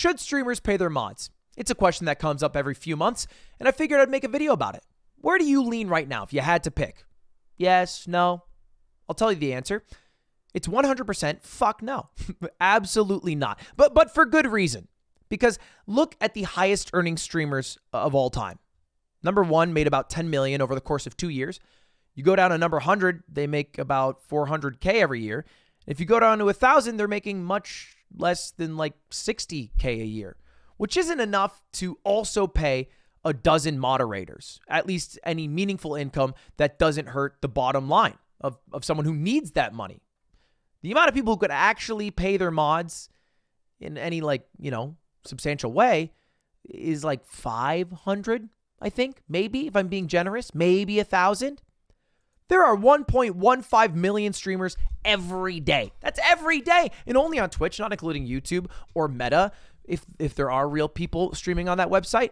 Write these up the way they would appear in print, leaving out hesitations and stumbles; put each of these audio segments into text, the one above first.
Should streamers pay their mods? It's a question that comes up every few months, and I figured I'd make a video about it. Where do you lean right now if you had to pick? Yes, no? I'll tell you the answer. It's 100% fuck no. Absolutely not. But for good reason. Because look at the highest earning streamers of all time. Number 1 made about 10 million over the course of 2 years. You go down to number 100, they make about 400K every year. If you go down to 1,000, they're making much less than like 60K a year, which isn't enough to also pay a dozen moderators, at least any meaningful income that doesn't hurt the bottom line of someone who needs that money. The amount of people who could actually pay their mods in any substantial way is like 500, I think, maybe, if I'm being generous, maybe 1,000. There are 1.15 million streamers every day. That's every day. And only on Twitch, not including YouTube or Meta, if there are real people streaming on that website.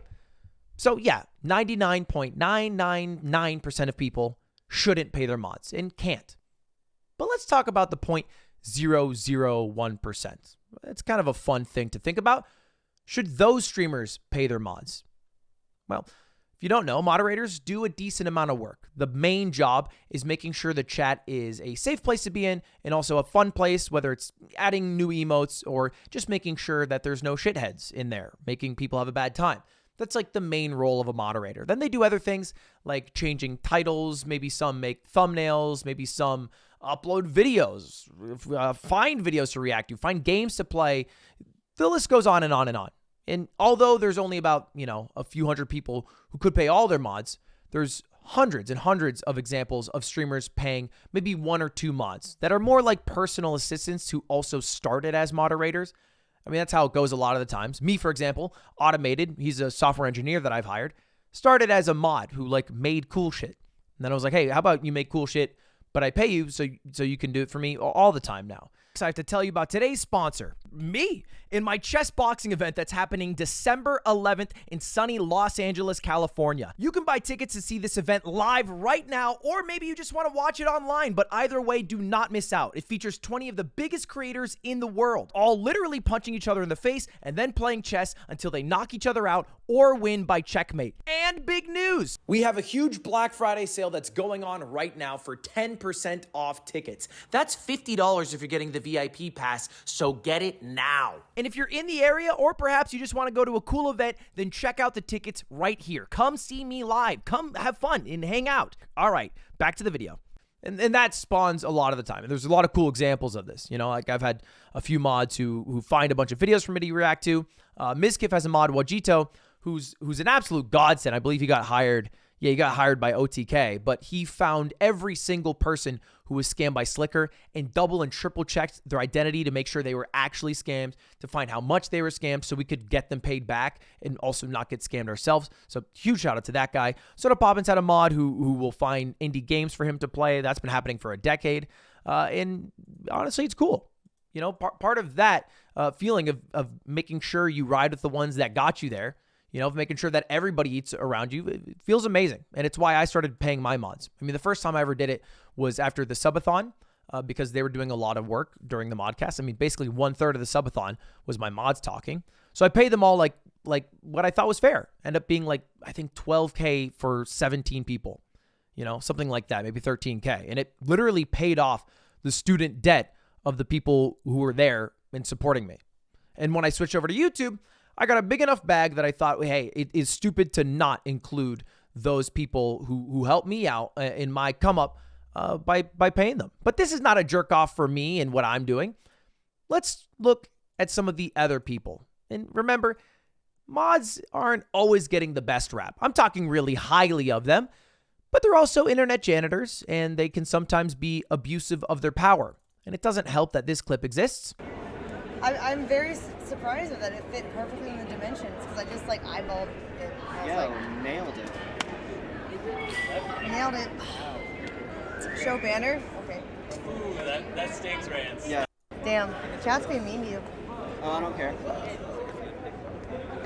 So yeah, 99.999% of people shouldn't pay their mods and can't. But let's talk about the 0.001%. It's kind of a fun thing to think about. Should those streamers pay their mods? Well, if you don't know, moderators do a decent amount of work. The main job is making sure the chat is a safe place to be in and also a fun place, whether it's adding new emotes or just making sure that there's no shitheads in there, making people have a bad time. That's like the main role of a moderator. Then they do other things like changing titles. Maybe some make thumbnails. Maybe some upload videos, find videos to react to, find games to play. The list goes on and on and on. And although there's only about, a few hundred people who could pay all their mods, there's hundreds and hundreds of examples of streamers paying maybe 1 or 2 mods that are more like personal assistants who also started as moderators. I mean, that's how it goes a lot of the times. Me, for example, Automated, he's a software engineer that I've hired, started as a mod who made cool shit. And then I was like, hey, how about you make cool shit, but I pay you so you can do it for me all the time now. Excited to tell you about today's sponsor, me, in my chess boxing event that's happening December 11th in sunny Los Angeles, California. You can buy tickets to see this event live right now, or maybe you just want to watch it online, but either way, do not miss out. It features 20 of the biggest creators in the world, all literally punching each other in the face and then playing chess until they knock each other out or win by checkmate. And big news! We have a huge Black Friday sale that's going on right now for 10% off tickets. That's $50 if you're getting the VIP pass, so get it now. And if you're in the area, or perhaps you just want to go to a cool event, then check out the tickets right here. Come see me live. Come have fun and hang out. All right, back to the video. And that spawns a lot of the time. And there's a lot of cool examples of this. I've had a few mods who find a bunch of videos for me to react to. Mizkif has a mod, Wajito, who's an absolute godsend. I believe he got hired. Yeah, he got hired by OTK, but he found every single person who was scammed by Slicker and double and triple checked their identity to make sure they were actually scammed, to find how much they were scammed so we could get them paid back and also not get scammed ourselves. So huge shout out to that guy. Soda Poppins had a mod who will find indie games for him to play. That's been happening for a decade. And honestly, it's cool. Part of that feeling of making sure you ride with the ones that got you there, making sure that everybody eats around you, it feels amazing. And it's why I started paying my mods. I mean, the first time I ever did it was after the subathon because they were doing a lot of work during the modcast. I mean, basically 1/3 of the subathon was my mods talking. So I paid them all like what I thought was fair. End up being I think 12K for 17 people, something like that, maybe 13K. And it literally paid off the student debt of the people who were there and supporting me. And when I switched over to YouTube, I got a big enough bag that I thought, hey, it is stupid to not include those people who helped me out in my come up by paying them. But this is not a jerk off for me and what I'm doing. Let's look at some of the other people. And remember, mods aren't always getting the best rap. I'm talking really highly of them, but they're also internet janitors and they can sometimes be abusive of their power. And it doesn't help that this clip exists. I'm very surprised that it fit perfectly in the dimensions because I just eyeballed it. Nailed it. Nailed it. Show banner? Okay. Ooh, that stings, Rance. Yeah. Damn, chat's being mean to you. Oh, I don't care.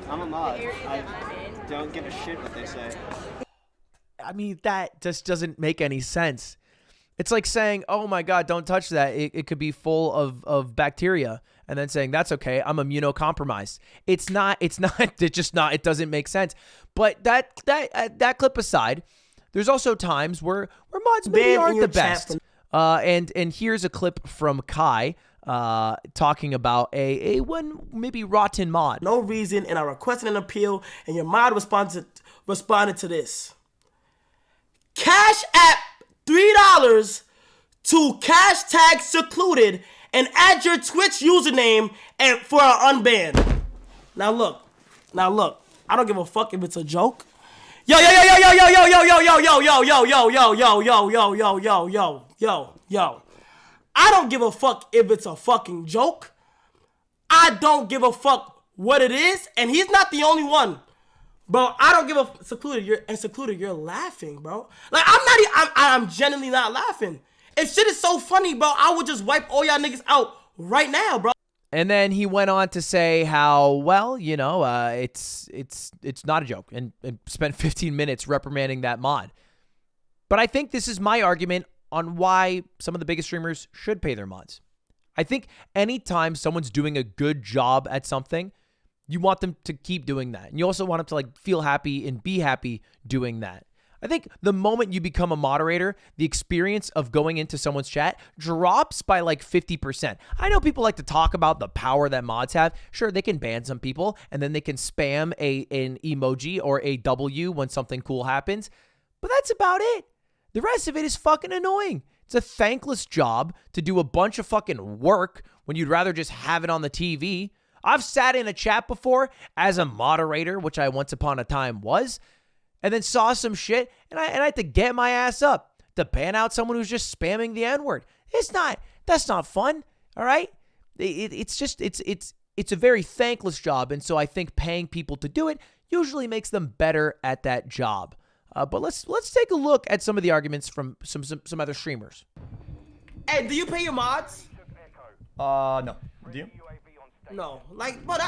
I'm a mod. I don't give a shit what they say. I mean, that just doesn't make any sense. It's like saying, oh my God, don't touch that. It could be full of bacteria. and then saying, that's okay, I'm immunocompromised. It's not, it doesn't make sense. But that clip aside, there's also times where mods maybe aren't the best. And here's a clip from Kai talking about a one maybe rotten mod. No reason, and I requested an appeal, and your mod responded to this. Cash App $3 to cash tag secluded and add your Twitch username and for an unban. Now look, I don't give a fuck if it's a joke. Yo. I don't give a fuck if it's a fucking joke. I don't give a fuck what it is, and he's not the only one. Bro, I don't give a secluded, you're laughing, bro. Like, I'm genuinely not laughing. If shit is so funny, bro, I would just wipe all y'all niggas out right now, bro. And then he went on to say how, well, it's not a joke, and spent 15 minutes reprimanding that mod. But I think this is my argument on why some of the biggest streamers should pay their mods. I think anytime someone's doing a good job at something, you want them to keep doing that. And you also want them to feel happy and be happy doing that. I think the moment you become a moderator, the experience of going into someone's chat drops by 50%. I know people like to talk about the power that mods have. Sure, they can ban some people and then they can spam an emoji or a W when something cool happens. But that's about it. The rest of it is fucking annoying. It's a thankless job to do a bunch of fucking work when you'd rather just have it on the TV. I've sat in a chat before as a moderator, which I once upon a time was, and then saw some shit, and I had to get my ass up to ban out someone who's just spamming the N-word. That's not fun, all right? It's a very thankless job, and so I think paying people to do it usually makes them better at that job. But let's take a look at some of the arguments from some other streamers. Hey, do you pay your mods? No. Do you? No. But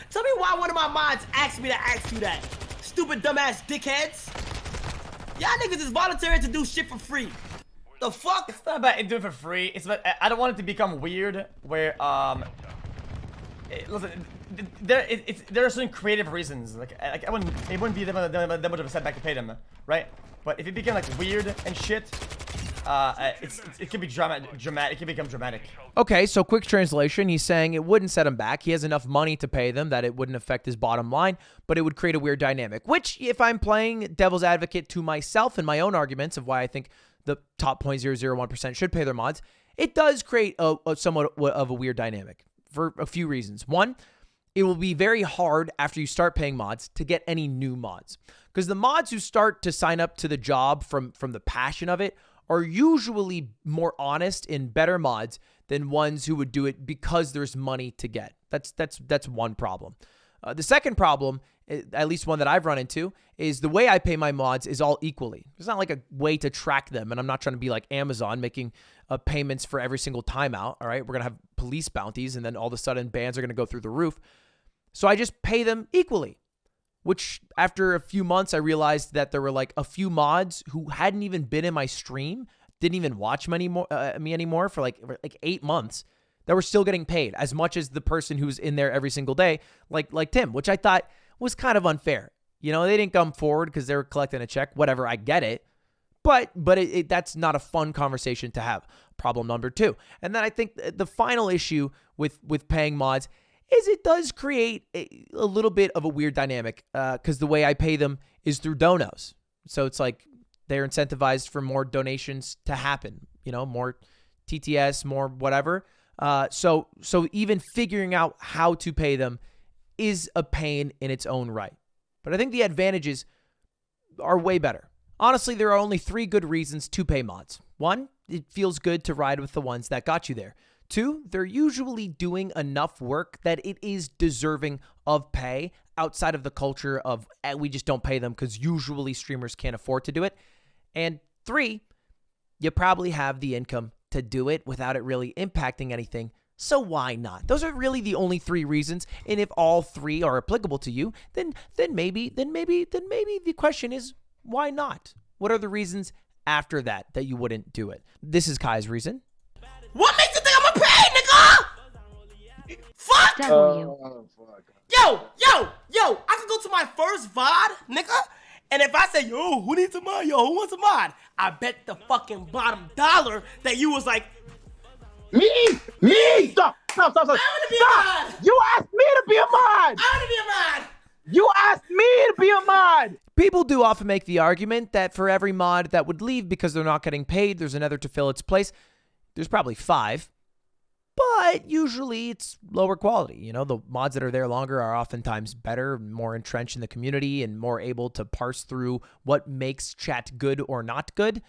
tell me why one of my mods asked me to ask you that. Stupid, dumbass dickheads. Y'all niggas is voluntary to do shit for free. The fuck? It's not about doing it for free. It's about, I don't want it to become weird where, listen, there are certain creative reasons. It wouldn't be that much of a setback to pay them, right? But if it became weird and shit, it can be dramatic. It can become dramatic. Okay, so quick translation. He's saying it wouldn't set him back. He has enough money to pay them that it wouldn't affect his bottom line, but it would create a weird dynamic. Which, if I'm playing devil's advocate to myself and my own arguments of why I think the top 0.001% should pay their mods, it does create a somewhat of a weird dynamic for a few reasons. One, it will be very hard after you start paying mods to get any new mods, because the mods who start to sign up to the job from the passion of it are usually more honest and better mods than ones who would do it because there's money to get. That's one problem. The second problem, at least one that I've run into, is the way I pay my mods is all equally. There's not a way to track them, and I'm not trying to be like Amazon making payments for every single timeout. All right, we're gonna have police bounties, and then all of a sudden bans are gonna go through the roof. So I just pay them equally. Which after a few months, I realized that there were a few mods who hadn't even been in my stream, didn't even watch me anymore for like 8 months, that were still getting paid as much as the person who's in there every single day, like Tim, which I thought was kind of unfair. They didn't come forward because they were collecting a check. Whatever, I get it. But that's not a fun conversation to have. Problem number 2. And then I think the final issue with paying mods is it does create a little bit of a weird dynamic because the way I pay them is through donos. So it's they're incentivized for more donations to happen, more TTS, more whatever. So even figuring out how to pay them is a pain in its own right. But I think the advantages are way better. Honestly, there are only 3 good reasons to pay mods. 1, it feels good to ride with the ones that got you there. 2, they're usually doing enough work that it is deserving of pay outside of the culture of we just don't pay them because usually streamers can't afford to do it. And 3, you probably have the income to do it without it really impacting anything. So why not? Those are really the only 3 reasons. And if all 3 are applicable to you, then maybe the question is, why not? What are the reasons after that you wouldn't do it? This is Kai's reason. What makes you think I'm gonna pay, nigga? Fuck! W. Oh, fuck. Yo, I can go to my first VOD, nigga, and if I say, yo, who needs a mod? Yo, who wants a mod? I bet the fucking bottom dollar that you was like, Me! Stop! I want to be a mod! You asked me to be a mod! I want to be a mod! You asked me to be a mod! People do often make the argument that for every mod that would leave because they're not getting paid, there's another to fill its place. There's probably 5. But usually it's lower quality. You know, the mods that are there longer are oftentimes better, more entrenched in the community, and more able to parse through what makes chat good or not good.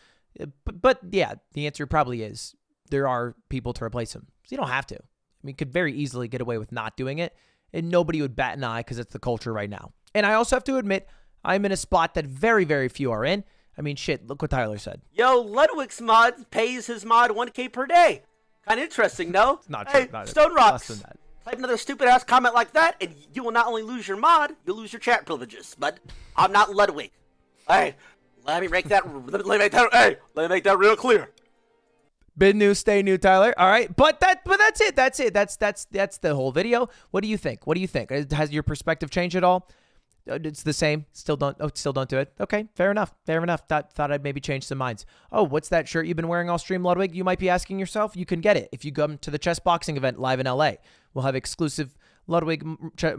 But yeah, the answer probably is there are people to replace them. So you don't have to. I mean, you could very easily get away with not doing it, and nobody would bat an eye because it's the culture right now. And I also have to admit, I'm in a spot that very, very few are in. I mean, shit, look what Tyler said. Yo, Ludwig's mod pays his mod 1K per day. Kind of interesting, no? It's not true. Hey, Not Stone less Rocks. than that. Type another stupid-ass comment like that, and you will not only lose your mod, you'll lose your chat privileges. But I'm not Ludwig. Hey, let me make that real clear. Been new, stay new, Tyler. All right, but that's it. That's the whole video. What do you think? Has your perspective changed at all? It's the same. Still don't do it. Okay, fair enough. Thought I'd maybe change some minds. Oh, what's that shirt you've been wearing all stream, Ludwig? You might be asking yourself. You can get it if you come to the chess boxing event live in LA. We'll have exclusive Ludwig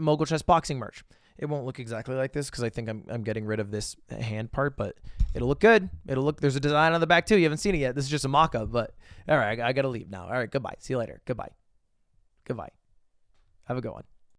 Mogul Chess Boxing merch. It won't look exactly like this because I think I'm getting rid of this hand part, but it'll look good. There's a design on the back too. You haven't seen it yet. This is just a mock-up, but all right, I gotta leave now. All right, goodbye. See you later. Goodbye. Have a good one.